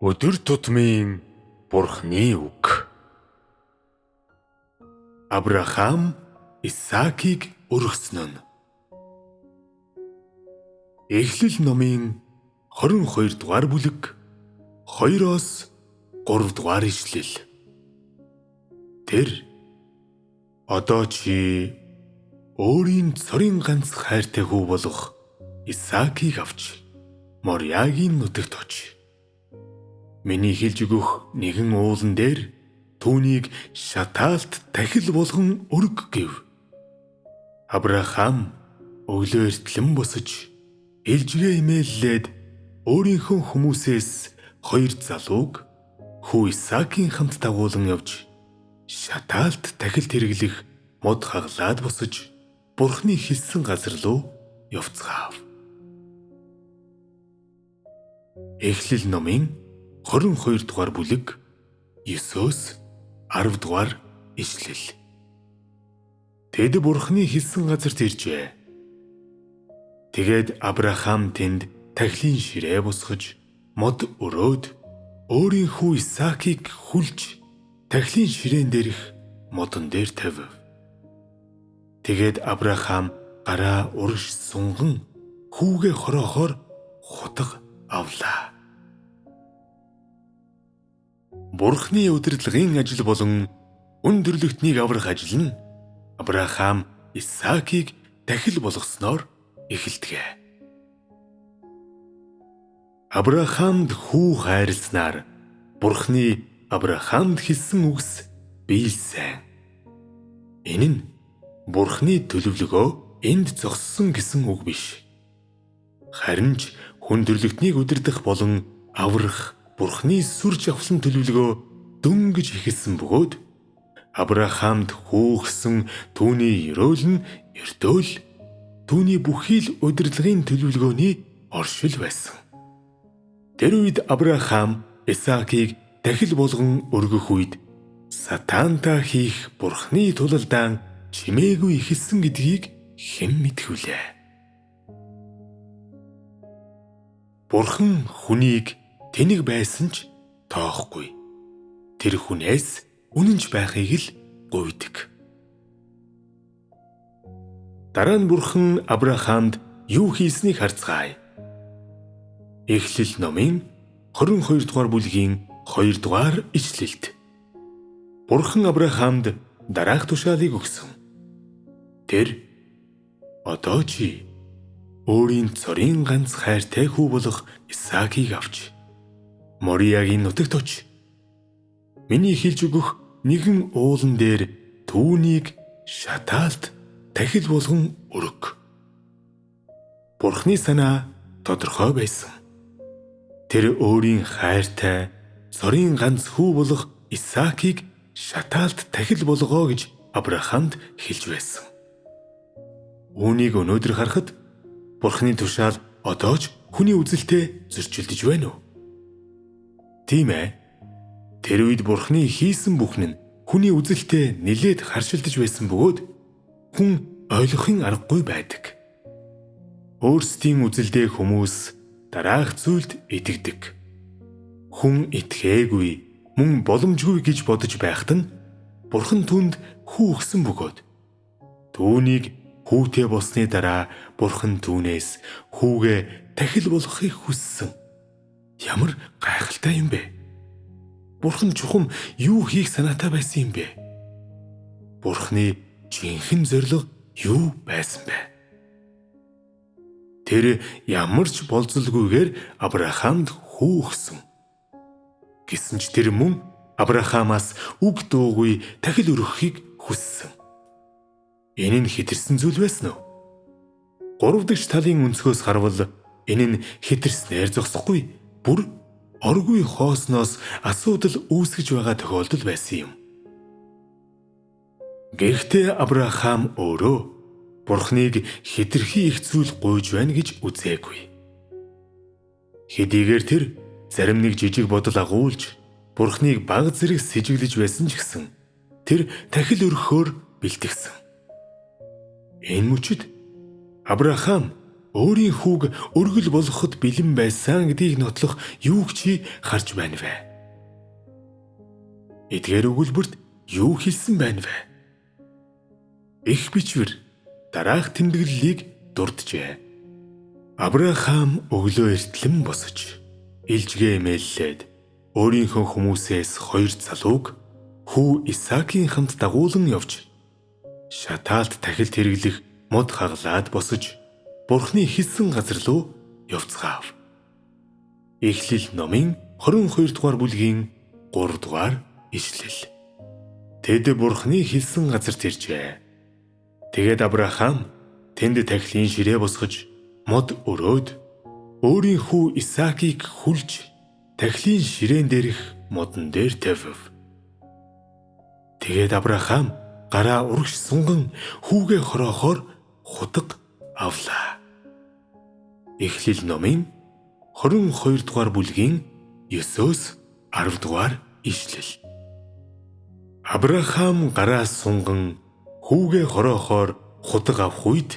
Өдөр тутмын Бурхны үг. Авраам Исаакийг өргөсөн нь. Эхлэл номын 22 дугаар бүлэг 2-оос 3 дугаар ишлэл. Тэр одоо чи өөрийн цорын ганц хайртай хүү болох Исаакийг авч Мориагийн нутагт очив. Миний хэлж өгөх нэгэн уулан дээр түүнийг шатаалт тахил болгон өрг гэв. Авраам өглөө эртлэн босож элжгээ имээллээд өөрийнхөө хүмүүсээс 2 залууг хүү Исаакийн хамт дагуулan явж шатаалт тахилд хэрэглэх мод хаглаад босож Бурхны хэлсэн газар руу явцгаав. Эхлэл номын 22 дугаар бүлэг 9-өөс 10 дугаар ишлэл. Тэд Бурхны хэлсэн газарт иржээ. Тэгээд Авраам тэнд тахилын ширээ босгож мод өрөөд өөрийн хүү Исаакийг хүлж тахилын ширээн дээрх модон дээр тавив. Тэгээд Авраам гараа урагш сунган хүүгээ хороохоор хутга авлаа. Бурхны удирдлагын ажил болон өндөрлөгтнийг аврах ажил нь Авраам Исаакийг тахил болгосноор эхэлдэг. Авраамд хүү хайрласнаар Бурхны Авраамд хэлсэн үгс биелсэн. Энэ нь Бурхны төлөвлөгөө энд зогссон гэсэн үг биш. Харин ч хүндрэлтнийг удирдах болон аврах Бурхны сүрж авсан төлөвлөгөө дөнгөж эхэлсэн бөгөөд Авраамд хүүгсэн түүний ерөөл нь эрдөөл түүний бүхий л удирдлагын төлөвлөгөөний оршил байсан. Тэр үед Авраам Исаакийг тахил болгон өргөх үед сатаантай хийх Бурхны тулалдаан чимээгүй эхэлсэн гэдгийг хэн мэдхүлээ. Бурхан хүнийг тэнэг байсан ч тоохгүй. Тэр хүнээс үнэнч байхыг л гуйдаг. Дараа нь Бурхан Авраамд юу хийснийг харцгаая. Эхлэл номын 22 дугаар бүлгийн 2 дугаар ишлэлд. Бурхан Авраамд дараах тушаалыг өгсөн. Тэр одоо чи өөрийн цорын ганц хайртай хүү болох Исаакийг авч Мориагийн нутагт очив. Миний хэлж өгөх нэгэн уулан дээр түүнийг шатаалт тахил болгон өрг. Бурхны санаа тодорхой байсан. Тэр өөрийн хайртай цорын ганц хүү болох Исаакийг шатаалт тахил болгоо гэж Авраамд хэлж байсан. Үүнийг өнөөдөр харахад Бурхны тушаал одоо ч хүний үзэлтэй зөрчилдөж байна уу? Тийм ээ. Тэр үед Бурхны хийсэн бүхэн нь хүний үзэлтэй нэлээд харшилдаж байсан бөгөөд хүн ойлгохын аргагүй байдаг. Өөрсдийн үзэлдээ хүмүүс дараах зүйлд итгэдэг. Хүн итгээгүй, мөн боломжгүй гэж бодож байхад нь Бурхан түнд хүү өгсөн бөгөөд түүнийг хүүтэй болсны дараа Бурхан түүнээс хүүгээ тахил болгохыг хүссэн. Ямар гайхалтай юм бэ? Бурхан чухам юу хийх санаатай байсан юм бэ? Бурханы жинхэнэ зорилго юу байсан бэ? Тэр ямар ч болзолгүйгээр Авраамд хүү өгсөн. Гэсэн ч тэр мөн Авраамаас үг дуугүй тахил өргөхийг хүссэн. Энэ нь хэтэрсэн зүйл байсан уу? 3 дахь талын өнцгөөс харвал энэ нь хэтэрснээр зогсохгүй. Бүр оргүй хоосноос асуудал үүсгэж байгаа тохиолдол байсан юм. Гэхдээ Авраам өөрөө Бурхныг хэтэрхий их зүйл гуйж байна гэж үзээгүй. Хэдийгээр тэр зарим нэг жижиг бодол агуулж Бурхныг баг зэрэг сэжиглэж байсан ч гэсэн тэр тахил өргөхөөр бэлтгэсэн. Энэ мөчид Авраам өөрийн хүүг өргөл болгоход бэлэн байсан гэдгийг нотлох юуг чи харж байна вэ? Эдгээр өгүүлбэрт юу хэлсэн байна вэ? Их бичвэр дараах тэмдэглэлийг дурджээ. Авраам өглөө эртлэн босож илжгээ эмээллээд өөрийнхөө хүмүүсээс 2 залууг хүү Исаакийн хамт дагуулan явж шатаалт тахилд хэрэглэх мод хагалаад босож Бурхны хэлсэн газар руу явцгаав. Эхлэл номын 22 дугаар бүлгийн 3 дугаар ишлэл. Тэд Бурхны хэлсэн газарт иржээ. Тэгээд Авраам тэнд тахилын ширээ босгож мод өрөөд өөрийн хүү Исаакийг хүлж тахилын ширээн дээрх модон дээр тавив. Тэгээд Авраам гараа урагш сунган хүүгээ хороохоор хутга авлаа. Эхлэл номын 22 дугаар бүлгийн 9-өөс 10 дугаар ишлэл. Авраам гараа сунган хүүгээ хороохоор хутга авах үед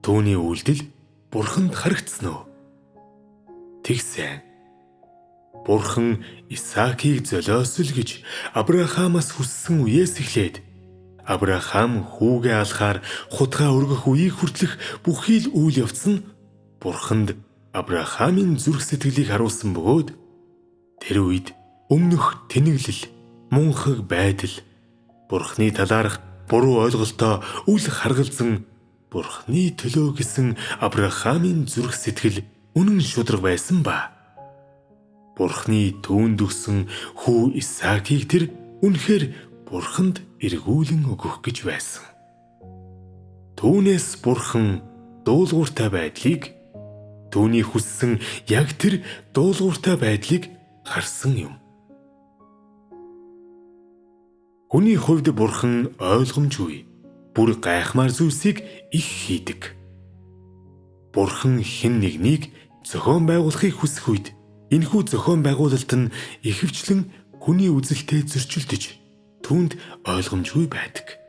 түүний үйлдэл Бурханд харагдсан уу? Тэгсэн. Бурхан Исаакийг золиосл гэж Авраамаас хүссэн үеэс эхлээд Авраам хүүгээ алахаар хутгаа өргөх үеийг хүртэлх бүхий л үйл явц нь Бурханд Авраамын зүрх сэтгэлийг харуулсан бөгөөд тэр үед өмнөх тэнэглэл, мунхаг байдал, Бурхны талаарх буруу ойлголтоо үл харгалзан Бурхны төлөө гэсэн Авраамын зүрх сэтгэл үнэн шударга байсан ба Бурхны түүнд өгсөн хүү Исаакийг тэр үнэхээр Бурханд эргүүлэн өгөх гэж байсан. Түүнээс Бурхан дуулууртай байдлыг, түүний хүссэн яг тэр дуулууртай байдлыг харсан юм. Хүний хувьд Бурхан ойлгомжгүй, бүр гайхмаар зүйлсийг их хийдэг. Бурхан хэн нэгнийг зохион байгуулахыг хүсэх үед энэхүү зохион байгуулалт нь ихэвчлэн хүний үзэлтэй зөрчилдөж түүнд ойлгомжгүй байдаг.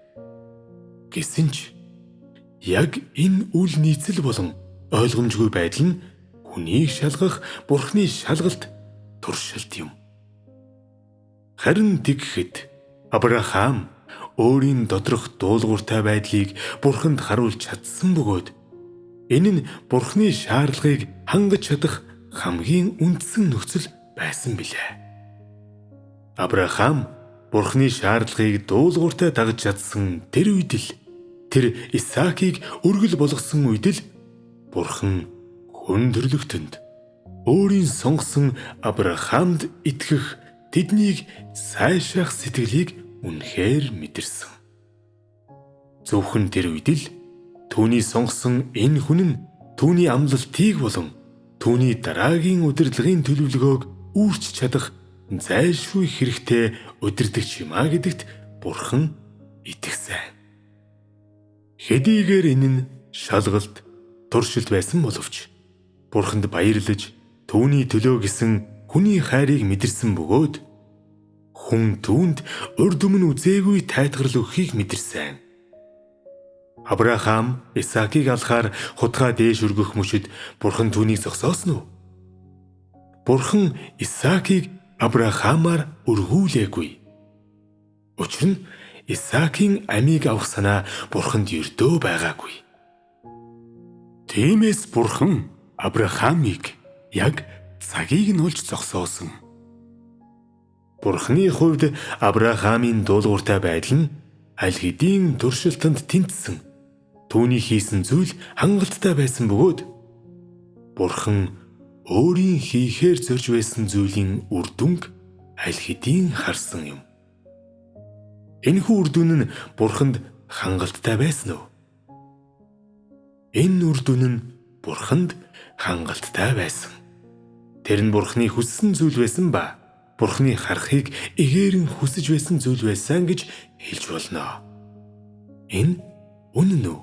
Гэсэн ч яг энэ үл нийцэл болон ойлгомжгүй байдал нь хүнийг шалгах Бурхны шалгалт туршилт юм. Харин тэгэхэд Авраам өөрийн доторх дуулууртай байдлыг Бурханд харуулж чадсан бөгөөд энэ нь Бурхны шаардлагыг хангаж чадах хамгийн үндсэн нөхцөл байсан билээ. Авраам Бурхны шаардлагыг дуулууртай дагаж чадсан тэр үед л тэр Исаакийг өргөл болгосон үед л Бурхан хүн төрлөختөнд өөрийн сонгосон Авраамд итгэх тэднийг сайшаах сэтгэлийг үнэхээр мэдэрсэн. Зөвхөн тэр үед л түүний сонгосон энэ хүн нь түүний амлалтыг болон түүний дараагийн удирдлагын төлөвлөгөөг үүрч чадах зайлшгүй хэрэгтэй удирдагч юм а гэдэгт Бурхан итгэсэн. Хэдийгээр энэ нь шалгалт, туршилт байсан боловч Бурханд баярлаж түүний төлөө гэсэн хүний хайрыг мэдэрсэн бөгөөд хүн түүнд урд өмнө үзээгүй тайтгарл өгөхийг мэдэрсэн. Авраам Исаакийг алахаар хутгаа дээш өргөх мөчид Бурхан түүнийг зогсоосон уу? Бурхан Исаакийг Авраамаар өргүүлээгүй. Учир нь Исаакийн амийг авах санаа Бурханд ердөө байгаагүй. Тиймээс Бурхан Авраамыг яг цагийг нь олж зогсоосон. Бурханы хувьд Авраамын дуулууртай байдал нь аль хэдийн туршилтанд тэнцсэн. Түүний хийсэн зүйл хангалттай байсан бөгөөд Бурхан өөрийн хийхээр зорж байсан зүйлийн үр дүнг аль хэдийн харсан юм. Энэхүү үр дүн нь Бурханд хангалттай байсан уу? Энэ үр дүн нь Бурханд хангалттай байсан. Тэр нь Бурханы хүссэн зүйл байсан ба Бурханы харахыг эгээр нь хүсэж байсан зүйл байсан гэж хэлж болно. Энэ үнэн үү?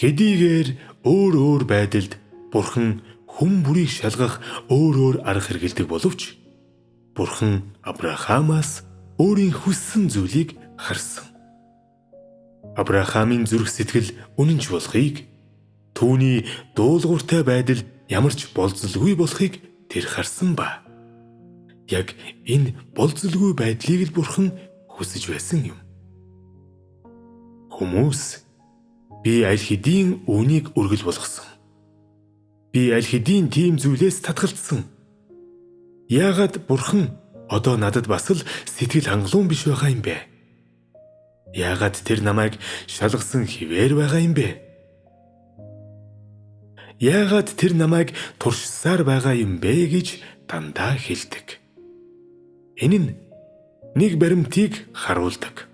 Хэдийгээр өөр байдалд Бурхан хүн бүрийг шалгах өөр арга хэрэгэлдэг боловч Бурхан Авраамаас өөрийн хүссэн зүйлийг харсан. Авраамын зүрх сэтгэл үнэнч болохыг Түүний дуулууртай байдал ямар ч болзолгүй болохыг тэр харсан ба. Яг энэ болзолгүй байдлыг л Бурхан хүсэж байсан юм. Хүмүүс би аль хэдийн үүнийг үргэл болгосон. Би аль хэдийн тийм зүйлээс татгалцсан. Яагаад Бурхан одоо надад бас л сэтгэл хангалуун биш байгаа юм бэ? Яагаад тэр намайг шалгасан хിവэр байгаа юм бэ? Яагаад тэр намайг туршсаар байгаа юм бэ гэж дандаа хэлдэг. Энэ нь нэг баримтыг харуулдаг.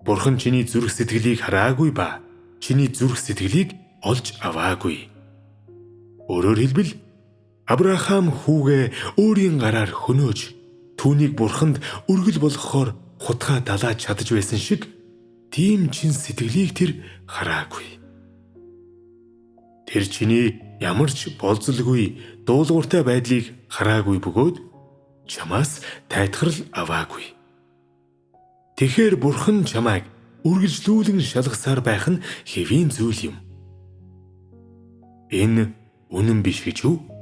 Бурхан чиний зүрх сэтгэлийг хараагүй ба чиний зүрх сэтгэлийг олж аваагүй. Өөрөөр хэлбэл Авраам хүүгээ өөрийн гараар хөнөөж түүнийг Бурханд үргэл болгохоор хутгаа далаад чадаж байсан шиг тийм чин сэтгэлийг тэр хараагүй. Тэр чиний ямар ч болзолгүй дуулууртай байдлыг хараагүй бөгөөд чамаас тайтгарл аваагүй. Тэгэхээр Бурхан чамайг үргэлжлүүлэн шалгасаар байх нь хэвийн зүйл юм. Энэ үнэн биш гэж үү?